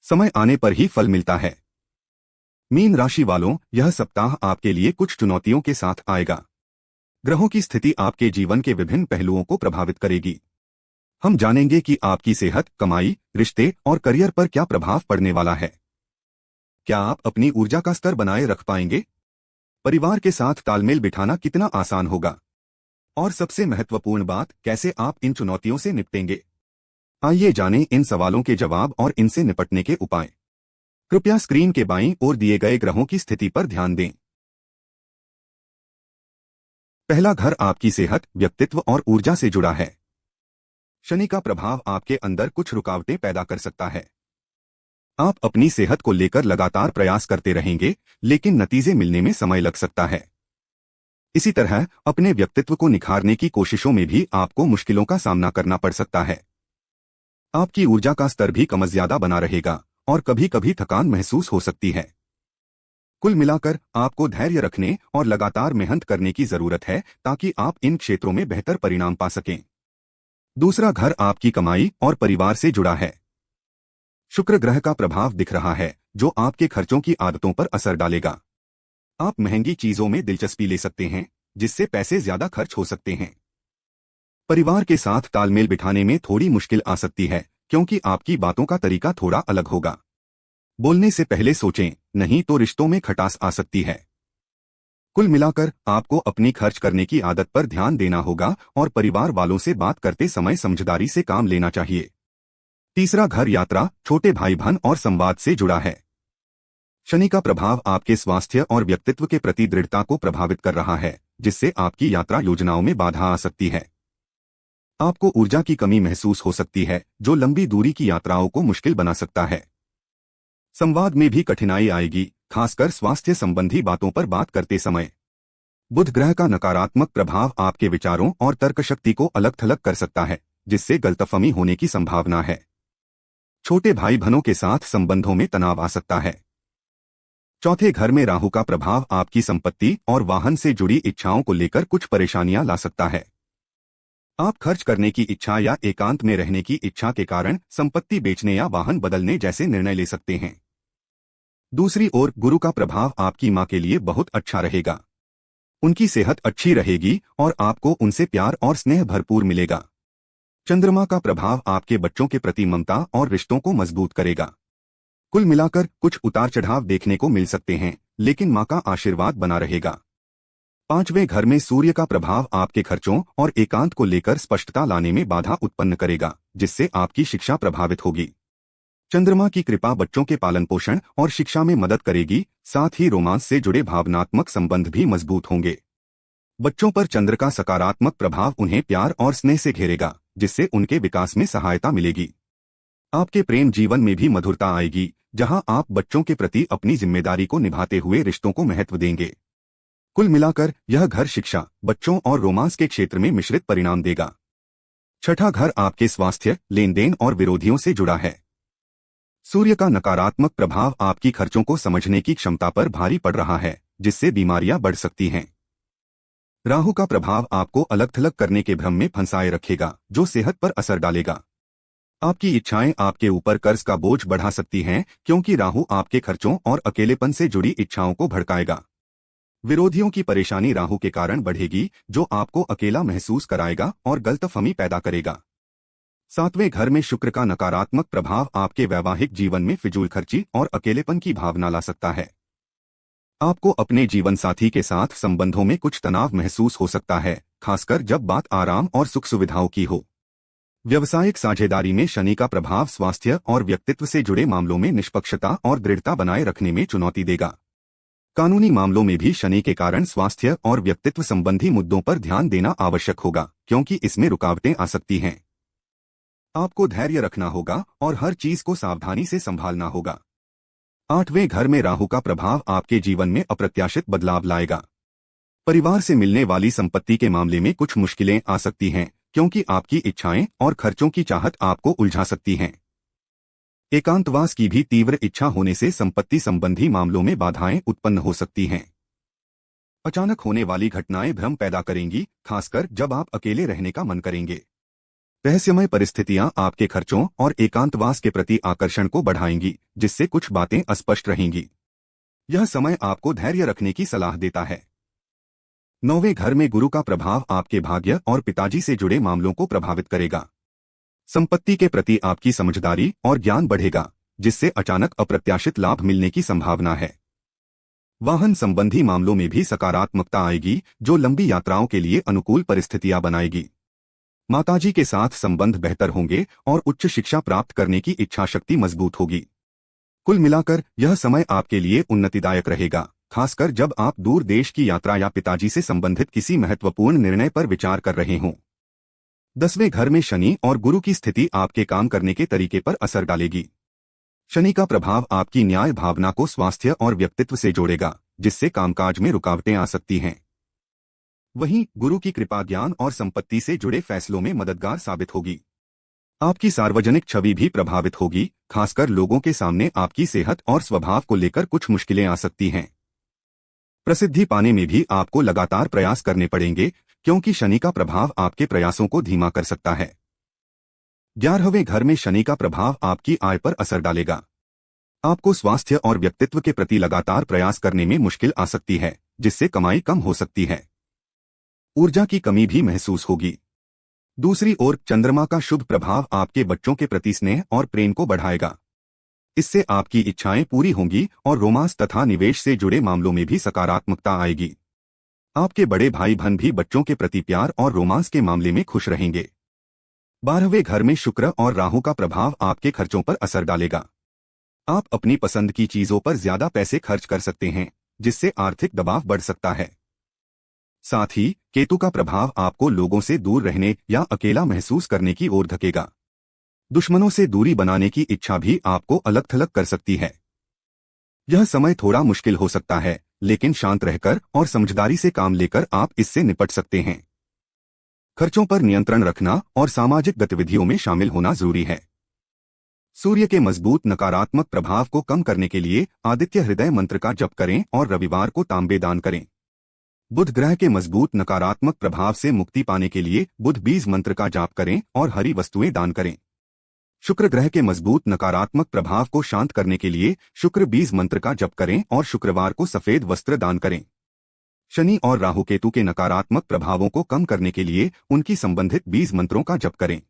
समय आने पर ही फल मिलता है। मीन राशि वालों, यह सप्ताह आपके लिए कुछ चुनौतियों के साथ आएगा। ग्रहों की स्थिति आपके जीवन के विभिन्न पहलुओं को प्रभावित करेगी। हम जानेंगे कि आपकी सेहत, कमाई, रिश्ते और करियर पर क्या प्रभाव पड़ने वाला है। क्या आप अपनी ऊर्जा का स्तर बनाए रख पाएंगे? परिवार के साथ तालमेल बिठाना कितना आसान होगा? और सबसे महत्वपूर्ण बात, कैसे आप इन चुनौतियों से निपटेंगे? आइए जानें इन सवालों के जवाब और इनसे निपटने के उपाय। कृपया स्क्रीन के बाईं ओर दिए गए ग्रहों की स्थिति पर ध्यान दें। पहला घर आपकी सेहत, व्यक्तित्व और ऊर्जा से जुड़ा है। शनि का प्रभाव आपके अंदर कुछ रुकावटें पैदा कर सकता है। आप अपनी सेहत को लेकर लगातार प्रयास करते रहेंगे, लेकिन नतीजे मिलने में समय लग सकता है। इसी तरह अपने व्यक्तित्व को निखारने की कोशिशों में भी आपको मुश्किलों का सामना करना पड़ सकता है। आपकी ऊर्जा का स्तर भी कम ज्यादा बना रहेगा और कभी कभी थकान महसूस हो सकती है। कुल मिलाकर आपको धैर्य रखने और लगातार मेहनत करने की जरूरत है ताकि आप इन क्षेत्रों में बेहतर परिणाम पा सकें। दूसरा घर आपकी कमाई और परिवार से जुड़ा है। शुक्र ग्रह का प्रभाव दिख रहा है, जो आपके खर्चों की आदतों पर असर डालेगा। आप महंगी चीजों में दिलचस्पी ले सकते हैं, जिससे पैसे ज्यादा खर्च हो सकते हैं। परिवार के साथ तालमेल बिठाने में थोड़ी मुश्किल आ सकती है, क्योंकि आपकी बातों का तरीका थोड़ा अलग होगा। बोलने से पहले सोचें, नहीं तो रिश्तों में खटास आ सकती है। कुल मिलाकर आपको अपनी खर्च करने की आदत पर ध्यान देना होगा और परिवार वालों से बात करते समय समझदारी से काम लेना चाहिए। तीसरा घर यात्रा, छोटे भाई बहन और संवाद से जुड़ा है। शनि का प्रभाव आपके स्वास्थ्य और व्यक्तित्व के प्रति दृढ़ता को प्रभावित कर रहा है, जिससे आपकी यात्रा योजनाओं में बाधा आ सकती है। आपको ऊर्जा की कमी महसूस हो सकती है, जो लंबी दूरी की यात्राओं को मुश्किल बना सकता है। संवाद में भी कठिनाई आएगी, खासकर स्वास्थ्य संबंधी बातों पर बात करते समय। बुध ग्रह का नकारात्मक प्रभाव आपके विचारों और तर्कशक्ति को अलग थलग कर सकता है, जिससे गलतफहमी होने की संभावना है। छोटे भाई बहनों के साथ संबंधों में तनाव आ सकता है। चौथे घर में राहु का प्रभाव आपकी संपत्ति और वाहन से जुड़ी इच्छाओं को लेकर कुछ परेशानियां ला सकता है। आप खर्च करने की इच्छा या एकांत में रहने की इच्छा के कारण संपत्ति बेचने या वाहन बदलने जैसे निर्णय ले सकते हैं। दूसरी ओर गुरु का प्रभाव आपकी मां के लिए बहुत अच्छा रहेगा। उनकी सेहत अच्छी रहेगी और आपको उनसे प्यार और स्नेह भरपूर मिलेगा। चंद्रमा का प्रभाव आपके बच्चों के प्रति ममता और रिश्तों को मजबूत करेगा। कुल मिलाकर कुछ उतार चढ़ाव देखने को मिल सकते हैं, लेकिन मां का आशीर्वाद बना रहेगा। पांचवें घर में सूर्य का प्रभाव आपके खर्चों और एकांत को लेकर स्पष्टता लाने में बाधा उत्पन्न करेगा, जिससे आपकी शिक्षा प्रभावित होगी। चंद्रमा की कृपा बच्चों के पालन पोषण और शिक्षा में मदद करेगी, साथ ही रोमांस से जुड़े भावनात्मक संबंध भी मजबूत होंगे। बच्चों पर चंद्र का सकारात्मक प्रभाव उन्हें प्यार और स्नेह से घेरेगा, जिससे उनके विकास में सहायता मिलेगी। आपके प्रेम जीवन में भी मधुरता आएगी, जहां आप बच्चों के प्रति अपनी जिम्मेदारी को निभाते हुए रिश्तों को महत्व देंगे। कुल मिलाकर यह घर शिक्षा, बच्चों और रोमांस के क्षेत्र में मिश्रित परिणाम देगा। छठा घर आपके स्वास्थ्य, लेनदेन और विरोधियों से जुड़ा है। सूर्य का नकारात्मक प्रभाव आपकी खर्चों को समझने की क्षमता पर भारी पड़ रहा है, जिससे बीमारियां बढ़ सकती हैं। राहु का प्रभाव आपको अलग थलग करने के भ्रम में फंसाए रखेगा, जो सेहत पर असर डालेगा। आपकी इच्छाएं आपके ऊपर कर्ज का बोझ बढ़ा सकती हैं, क्योंकि राहु आपके खर्चों और अकेलेपन से जुड़ी इच्छाओं को भड़काएगा। विरोधियों की परेशानी राहु के कारण बढ़ेगी, जो आपको अकेला महसूस कराएगा और गलतफहमी पैदा करेगा। सातवें घर में शुक्र का नकारात्मक प्रभाव आपके वैवाहिक जीवन में फिजूल खर्ची और अकेलेपन की भावना ला सकता है। आपको अपने जीवन साथी के साथ संबंधों में कुछ तनाव महसूस हो सकता है, खासकर जब बात आराम और सुख सुविधाओं की हो। व्यावसायिक साझेदारी में शनि का प्रभाव स्वास्थ्य और व्यक्तित्व से जुड़े मामलों में निष्पक्षता और दृढ़ता बनाए रखने में चुनौती देगा। कानूनी मामलों में भी शनि के कारण स्वास्थ्य और व्यक्तित्व संबंधी मुद्दों पर ध्यान देना आवश्यक होगा, क्योंकि इसमें रुकावटें आ सकती हैं। आपको धैर्य रखना होगा और हर चीज को सावधानी से संभालना होगा। आठवें घर में राहु का प्रभाव आपके जीवन में अप्रत्याशित बदलाव लाएगा। परिवार से मिलने वाली संपत्ति के मामले में कुछ मुश्किलें आ सकती हैं, क्योंकि आपकी इच्छाएं और खर्चों की चाहत आपको उलझा सकती हैं। एकांतवास की भी तीव्र इच्छा होने से संपत्ति संबंधी मामलों में बाधाएं उत्पन्न हो सकती हैं। अचानक होने वाली घटनाएं भ्रम पैदा करेंगी, खासकर जब आप अकेले रहने का मन करेंगे। रहस्यमय परिस्थितियां आपके खर्चों और एकांतवास के प्रति आकर्षण को बढ़ाएंगी, जिससे कुछ बातें अस्पष्ट रहेंगी। यह समय आपको धैर्य रखने की सलाह देता है। 9वें घर में गुरु का प्रभाव आपके भाग्य और पिताजी से जुड़े मामलों को प्रभावित करेगा। संपत्ति के प्रति आपकी समझदारी और ज्ञान बढ़ेगा, जिससे अचानक अप्रत्याशित लाभ मिलने की संभावना है। वाहन संबंधी मामलों में भी सकारात्मकता आएगी, जो लंबी यात्राओं के लिए अनुकूल परिस्थितियां बनाएगी। माताजी के साथ संबंध बेहतर होंगे और उच्च शिक्षा प्राप्त करने की इच्छा शक्ति मजबूत होगी। कुल मिलाकर यह समय आपके लिए उन्नतिदायक रहेगा, खासकर जब आप दूर देश की यात्रा या पिताजी से संबंधित किसी महत्वपूर्ण निर्णय पर विचार कर रहे हों। 10वें घर में शनि और गुरु की स्थिति आपके काम करने के तरीके पर असर डालेगी। शनि का प्रभाव आपकी न्याय भावना को स्वास्थ्य और व्यक्तित्व से जोड़ेगा, जिससे कामकाज में रुकावटें आ सकती हैं। वहीं गुरु की कृपा ज्ञान और संपत्ति से जुड़े फैसलों में मददगार साबित होगी। आपकी सार्वजनिक छवि भी प्रभावित होगी, खासकर लोगों के सामने आपकी सेहत और स्वभाव को लेकर कुछ मुश्किलें आ सकती हैं। प्रसिद्धि पाने में भी आपको लगातार प्रयास करने पड़ेंगे, क्योंकि शनि का प्रभाव आपके प्रयासों को धीमा कर सकता है। 11वें घर में शनि का प्रभाव आपकी आय पर असर डालेगा। आपको स्वास्थ्य और व्यक्तित्व के प्रति लगातार प्रयास करने में मुश्किल आ सकती है, जिससे कमाई कम हो सकती है। ऊर्जा की कमी भी महसूस होगी। दूसरी ओर चंद्रमा का शुभ प्रभाव आपके बच्चों के प्रति स्नेह और प्रेम को बढ़ाएगा। इससे आपकी इच्छाएं पूरी होंगी और रोमांस तथा निवेश से जुड़े मामलों में भी सकारात्मकता आएगी। आपके बड़े भाई बहन भी बच्चों के प्रति प्यार और रोमांस के मामले में खुश रहेंगे। 12वें घर में शुक्र और राहु का प्रभाव आपके खर्चों पर असर डालेगा। आप अपनी पसंद की चीजों पर ज्यादा पैसे खर्च कर सकते हैं, जिससे आर्थिक दबाव बढ़ सकता है। साथ ही केतु का प्रभाव आपको लोगों से दूर रहने या अकेला महसूस करने की ओर धकेगा। दुश्मनों से दूरी बनाने की इच्छा भी आपको अलग थलग कर सकती है। यह समय थोड़ा मुश्किल हो सकता है, लेकिन शांत रहकर और समझदारी से काम लेकर आप इससे निपट सकते हैं। खर्चों पर नियंत्रण रखना और सामाजिक गतिविधियों में शामिल होना जरूरी है। सूर्य के मजबूत नकारात्मक प्रभाव को कम करने के लिए आदित्य हृदय मंत्र का जप करें और रविवार को तांबे दान करें। बुध ग्रह के मजबूत नकारात्मक प्रभाव से मुक्ति पाने के लिए बुध बीज मंत्र का जाप करें और हरी वस्तुएं दान करें। शुक्र ग्रह के मजबूत नकारात्मक प्रभाव को शांत करने के लिए शुक्र बीज मंत्र का जप करें और शुक्रवार को सफेद वस्त्र दान करें। शनि और राहु केतु के नकारात्मक प्रभावों को कम करने के लिए उनकी संबंधित बीज मंत्रों का जप करें।